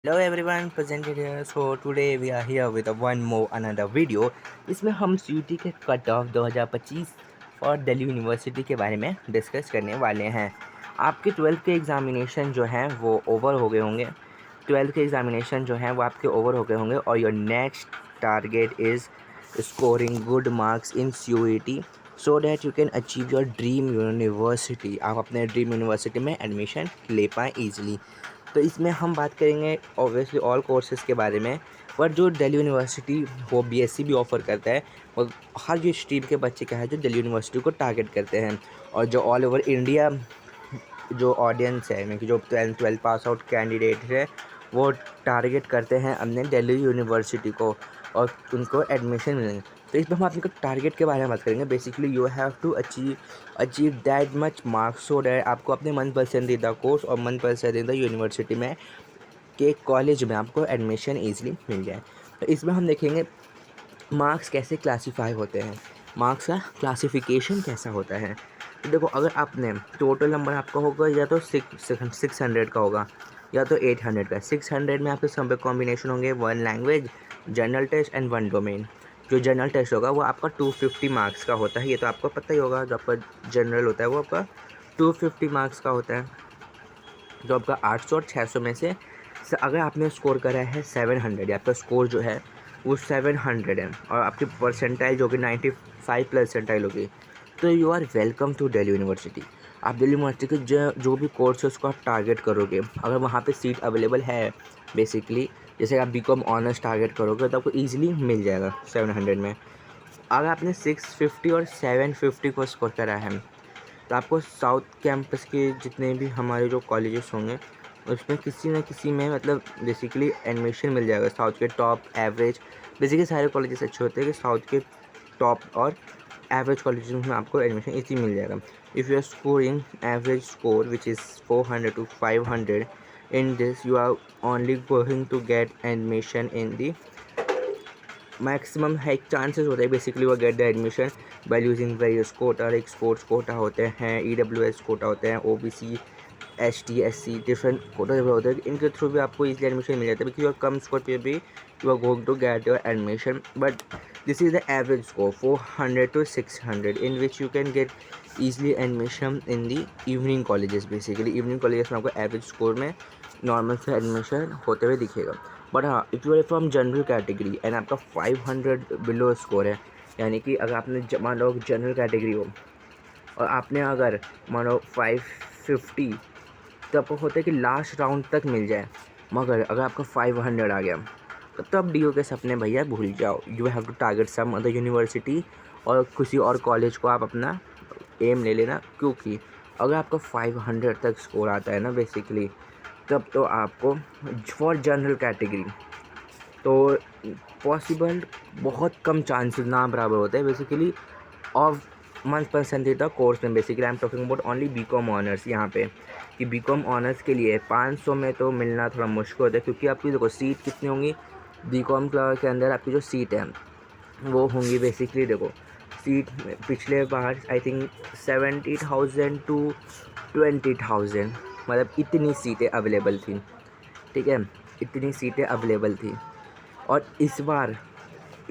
Hello everyone, presented here. So today we are here with a one more another video. इसमें हम CUT के cut off 2025 और Delhi university के बारे में डिस्कस करने वाले हैं। आपके 12th के एग्ज़ामिनेशन जो हैं वो ओवर हो गए होंगे। 12th के एग्ज़ामिनेशन जो हैं वो आपके ओवर हो गए होंगे और your next target is scoring good marks in CUET so that you can achieve your dream university. आप अपने ड्रीम यूनिवर्सिटी में एडमिशन ले पाएँ ईजिली। तो इसमें हम बात करेंगे ऑब्वियसली ऑल कोर्सेज़ के बारे में। पर जो दिल्ली यूनिवर्सिटी वो बीएससी भी ऑफ़र करता है और हर जो स्ट्रीम के बच्चे क्या है जो दिल्ली यूनिवर्सिटी को टारगेट करते हैं। और जो ऑल ओवर इंडिया जो ऑडियंस है, यानी कि जो 12th पास आउट कैंडिडेट है, वो टारगेट करते हैं अपने दिल्ली यूनिवर्सिटी को और उनको एडमिशन मिलेंगे। तो इसमें हम आपके टारगेट के बारे में बात करेंगे। Basically you have to achieve that much marks so that आपको अपने मन पसंदीदा कोर्स और मन पसंदीदा यूनिवर्सिटी में के कॉलेज में आपको एडमिशन ईजिली मिल जाए। तो इसमें हम देखेंगे मार्क्स कैसे क्लासीफाई होते हैं, मार्क्स का क्लासिफिकेशन कैसा होता है। तो देखो, अगर आपने टोटल नंबर आपका होगा या तो 600 का होगा या तो 800 का। 600 में आपके सब कॉम्बिनेशन होंगे, 1 language, general test and 1 domain. जो जनरल टेस्ट होगा वो आपका 250 मार्क्स का होता है, ये तो आपको पता ही होगा। जो आपका जनरल होता है वो आपका 250 मार्क्स का होता है। जो आपका 800 और 600 में से अगर आपने स्कोर करा है 700, या आपका स्कोर जो है वो 700 है और आपकी परसेंटाइल जो कि 95 परसेंटाइल होगी, तो you are welcome to Delhi University. आप दिल्ली यूनिवर्सिटी के जो भी कोर्स है उसको आप टारगेट करोगे, अगर वहाँ पे सीट अवेलेबल है बेसिकली, जैसे आप बीकॉम ऑनर्स टारगेट करोगे तो आपको ईजिली मिल जाएगा 700 में। अगर आपने 650 और 750 को स्कोर करा है तो आपको साउथ कैंपस के जितने भी हमारे जो कॉलेजेस होंगे उसमें किसी न किसी में मतलब बेसिकली एडमिशन मिल जाएगा। साउथ के टॉप एवरेज, बेसिकली सारे कॉलेजेस अच्छे होते हैं कि साउथ के टॉप और एवरेज कॉलेजेस में आपको एडमिशन इसी मिल जाएगा। If you are scoring average score which is 400 to 500 in this, you are only going to get admission in the maximum है चांसेस होता है बेसिकली वो get the admission by using various quota. एक sports quota होते हैं, EWS quota होते हैं, OBC, ST, SC, different quota होते हैं। इनके थ्रू भी आपको इजीली एडमिशन मिल जाता है बिकॉज कम स्कोर पे भी you are going to get your admission. But this is the average score 400 to 600 in which you can get easily admission in the evening colleges. Basically evening colleges में आपको average score में normal से admission होते हुए दिखेगा। But हाँ, if you are from general category and आपका 500 below score है, यानी कि अगर आपने मान लो जनरल कैटेगरी हो और आपने अगर मान लो 550, तो आपको होता है कि लास्ट राउंड तक मिल जाए। मगर अगर आपका 500 आ गया तो आप डीओ के सपने भैया भूल जाओ। You have to target some other university और किसी और कॉलेज को आप अपना एम ले लेना, क्योंकि अगर आपका 500 तक स्कोर आता है ना बेसिकली, तब तो आपको फॉर जनरल कैटेगरी तो पॉसिबल बहुत कम चांसेस ना बराबर होते हैं बेसिकली ऑफ मन पसंदीदा कोर्स में। Basically I am talking about only BCom honours यहाँ पे, कि बीकॉम ऑनर्स के लिए 500 में तो मिलना थोड़ा मुश्किल होता है, क्योंकि आपकी देखो सीट कितनी होंगी बीकॉम के अंदर। आपकी जो सीट है वो होंगी बेसिकली, देखो सीट पिछले बार आई थिंक 70,000 to 20,000, मतलब इतनी सीटें अवेलेबल थी। ठीक है, इतनी सीटें अवेलेबल थी। और इस बार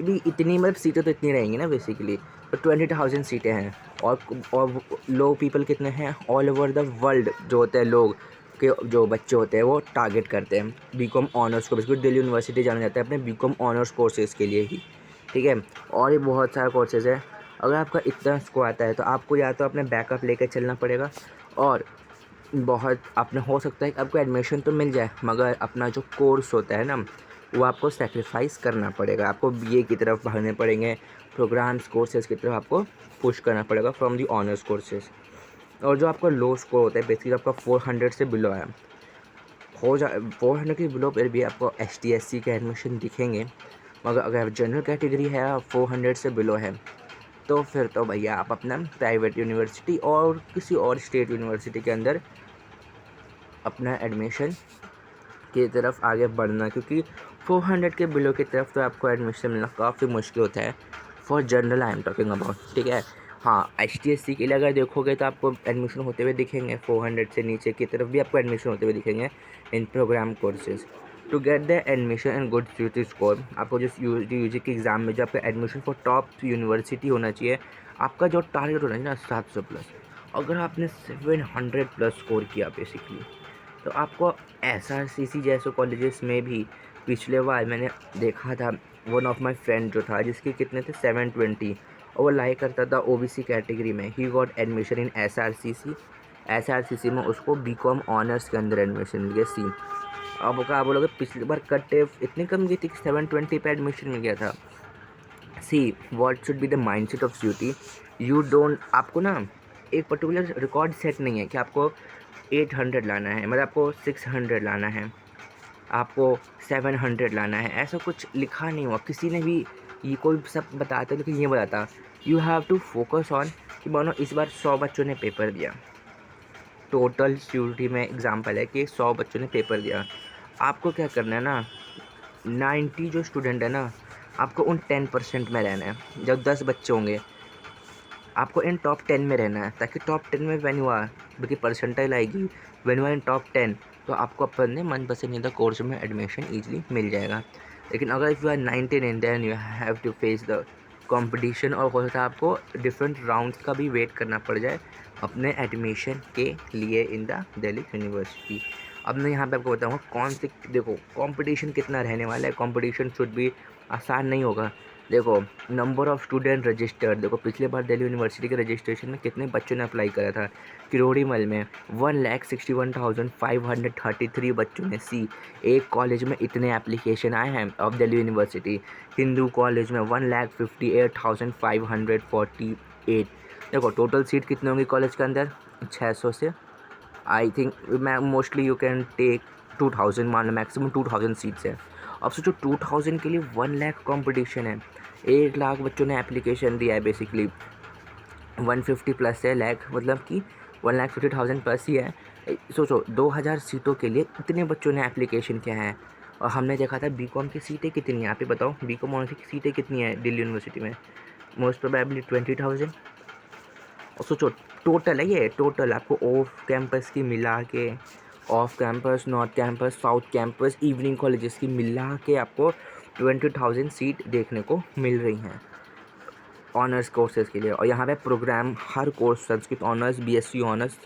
भी इतनी, मतलब सीटें तो इतनी रहेंगी ना बेसिकली, तो 20,000 सीटें हैं। और लोग पीपल कितने हैं ऑल ओवर द वर्ल्ड, जो होते हैं लोग के जो बच्चे होते हैं वो टारगेट करते हैं बीकॉम ऑनर्स को। बेसिकली दिल्ली यूनिवर्सिटी जाना जाता है अपने बीकॉम ऑनर्स कोर्सेज़ के लिए ही। ठीक है, और भी बहुत सारे कोर्सेज़ हैं। अगर आपका इतना स्कोर आता है तो आपको या तो अपने बैकअप लेकर चलना पड़ेगा, और बहुत अपने हो सकता है कि आपको एडमिशन तो मिल जाए मगर अपना जो कोर्स होता है ना वो आपको सेक्रीफाइस करना पड़ेगा। आपको बीए की तरफ भागने पड़ेंगे, प्रोग्राम्स कोर्सेज़ की तरफ आपको पुश करना पड़ेगा फ्रॉम दी ऑनर्स कोर्सेज़। और जो आपका लो स्कोर होता है बेसिकली आपका 400 से बिलो है, 400 के बिलो पर भी आपको ST SC के एडमिशन दिखेंगे। मगर अगर जनरल कैटेगरी है 400 से बिलो है तो फिर तो भैया आप अपना प्राइवेट यूनिवर्सिटी और किसी और स्टेट यूनिवर्सिटी के अंदर अपना एडमिशन की तरफ आगे बढ़ना, क्योंकि 400 के बिलो की तरफ तो आपको एडमिशन मिलना काफ़ी मुश्किल होता है for general I am talking about. ठीक है, हाँ ST SC के लिए अगर देखोगे तो आपको एडमिशन होते हुए दिखेंगे, 400 से नीचे की तरफ भी आपको एडमिशन होते हुए दिखेंगे इन programme courses. To get the admission and good UT score, आपको जो यूजी के एग्ज़ाम में जो आपका एडमिशन फॉर टॉप यूनिवर्सिटी होना चाहिए, आपका जो टारगेट होना चाहिए ना 700 प्लस। अगर आपने 700 प्लस स्कोर किया बेसिकली, तो आपको SRCC जैसे कॉलेजेस में भी पिछले बार मैंने देखा था, वन ऑफ माई फ्रेंड जो था जिसके कितने थे 720, और वो लाइक करता था OBC कैटेगरी में, he got admission in SRCC में उसको BCom ऑनर्स के अंदर एडमिशन मिल गया सी। अब क्या बोलोगे, पिछली बार कट इतनी कम गई थी कि 720 पे एडमिशन मिल गया था। See what should be the mind set of CUT, you don't, आपको ना एक पर्टिकुलर रिकॉर्ड सेट नहीं है कि आपको 800 लाना है, मतलब आपको 600 लाना है, आपको 700 लाना है, ऐसा कुछ लिखा नहीं हुआ किसी ने भी। ये कोई सब बताते लेकिन ये बताता, you have to focus on कि मानो इस बार 100 बच्चों ने पेपर दिया, टोटल CUT में एग्ज़ाम्पल है कि 100 बच्चों ने पेपर दिया, आपको क्या करना है ना, 90 जो स्टूडेंट है ना, आपको उन 10% में रहना है। जब 10 बच्चे होंगे आपको इन टॉप 10 में रहना है, ताकि टॉप 10 में व्हेन यू आर, बल्कि परसेंटाइल आएगी when you are in top 10, तो आपको अपने मन पसंदीदा कोर्स में एडमिशन ईजिली मिल जाएगा। लेकिन अगर if you are 19 then you have to face the competition, और हो सकता है आपको डिफरेंट राउंड्स का भी वेट करना पड़ जाए अपने एडमिशन के लिए इन द दिल्ली यूनिवर्सिटी। अब मैं यहाँ पे आपको बताऊँगा कौन से, देखो कंपटीशन कितना रहने वाला है, कंपटीशन शुड भी आसान नहीं होगा। देखो नंबर ऑफ़ स्टूडेंट रजिस्टर्ड, देखो पिछले बार दिल्ली यूनिवर्सिटी के रजिस्ट्रेशन में कितने बच्चों ने अप्लाई करा था, किरोड़ीमल में 1,61,533 बच्चों ने सी। एक कॉलेज में इतने एप्लीकेशन आए हैं of Delhi university, Hindu college में 1,58,548। देखो टोटल सीट कितने होंगी कॉलेज के अंदर, 600 से, आई थिंक मैं मोस्टली यू कैन टेक 2000, मान लो मैक्सिमम 2000 सीट्स है। अब सोचो 2000 के लिए 1 लाख कॉम्पिटिशन है, 1 लाख बच्चों ने एप्लीकेशन दिया है, बेसिकली 150 प्लस है लैख, मतलब कि 1,50,000 प्लस ही है। सोचो 2000 सीटों के लिए इतने बच्चों ने एप्लीकेशन किया है। और हमने देखा था BCom की सीटें कितनी हैं, आप ही बताओ BCom ऑनर्स की सीटें कितनी हैं दिल्ली यूनिवर्सिटी में, मोस्ट प्रोबेबली 20,000। और सोचो टोटल है ये, टोटल आपको ऑफ कैंपस की मिला के, off campus, north campus, south campus, evening colleges की मिला के आपको 20,000 सीट देखने को मिल रही हैं ऑनर्स कोर्सेज़ के लिए। और यहाँ पे प्रोग्राम हर course, Sanskrit honours, BSc honours,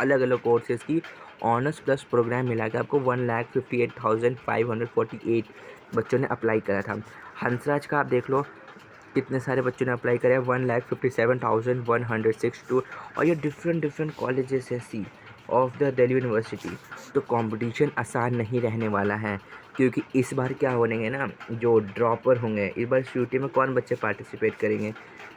अलग अलग कोर्सेज़ की ऑनर्स प्लस प्रोग्राम मिला के आपको 1,58,548 बच्चों ने अप्लाई करा था। हंसराज का आप देख लो कितने सारे बच्चों ने अप्लाई करा है, 1,57,162। और ये डिफरेंट कॉलेजेस है सी ऑफ द दिल्ली यूनिवर्सिटी। तो कंपटीशन आसान नहीं रहने वाला है, क्योंकि इस बार क्या होने ना, जो ड्रॉपर होंगे इस बार CUT में कौन बच्चे पार्टिसिपेट करेंगे,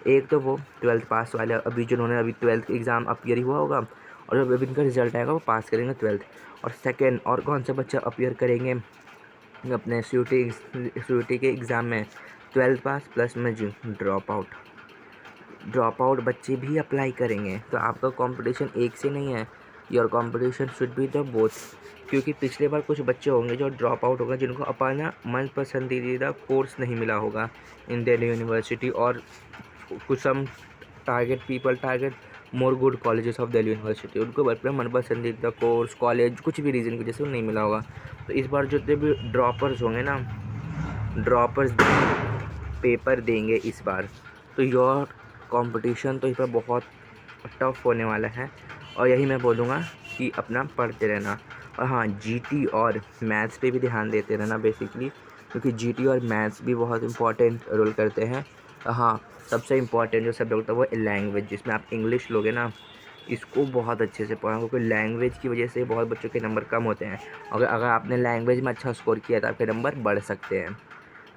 एक तो वो 12th पास वाले, अभी जिन्होंने अभी 12th एग्ज़ाम अपीयर ही हुआ होगा और जब अभी इनका रिजल्ट आएगा वो पास करेंगे 12th। और सेकेंड, और कौन से बच्चे अपीयर करेंगे अपने CUT के एग्ज़ाम में, 12th पास प्लस में जो ड्रॉप आउट बच्चे भी अप्लाई करेंगे। तो आपका कंपटीशन एक से नहीं है, your competition should be the both. क्योंकि पिछले बार कुछ बच्चे होंगे जो ड्रॉप आउट होगा, जिनको अपना मन पसंदीदा कोर्स नहीं मिला होगा इन दिल्ली यूनिवर्सिटी, और कुछ some target more good colleges of Delhi university, उनको अपना मन पसंदीदा कोर्स, कॉलेज, कुछ भी रीज़न की वजह से नहीं मिला होगा। तो इस बार जितने भी ड्रॉपर्स होंगे ना, ड्रॉपर्स पेपर देंगे इस बार, तो योर कंपटीशन तो इस पर बहुत टफ होने वाला है। और यही मैं बोलूँगा कि अपना पढ़ते रहना, और हाँ GT और मैथ्स पे भी ध्यान देते रहना बेसिकली, क्योंकि GT और मैथ्स भी बहुत इंपॉर्टेंट रोल करते हैं। हाँ सबसे इम्पॉर्टेंट जो सब्जेक्ट होता है वो लैंग्वेज, जिसमें आप इंग्लिश लोगे ना, इसको बहुत अच्छे से पढ़ा, क्योंकि लैंग्वेज की वजह से बहुत बच्चों के नंबर कम होते हैं। अगर आपने लैंग्वेज में अच्छा स्कोर किया तो आपके नंबर बढ़ सकते हैं,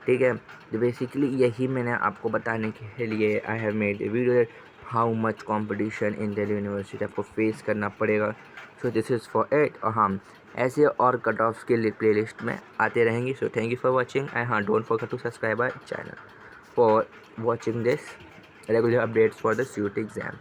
ठीक है। तो बेसिकली यही मैंने आपको बताने के लिए I have made a video, how much competition in Delhi university आपको फेस करना पड़ेगा। So this is for it. और हाँ ऐसे और कट ऑफ्स के लिए प्लेलिस्ट में आते रहेंगी। So thank you for watching and हाँ don't forget to subscribe our channel for watching this regular updates for the CUT exam.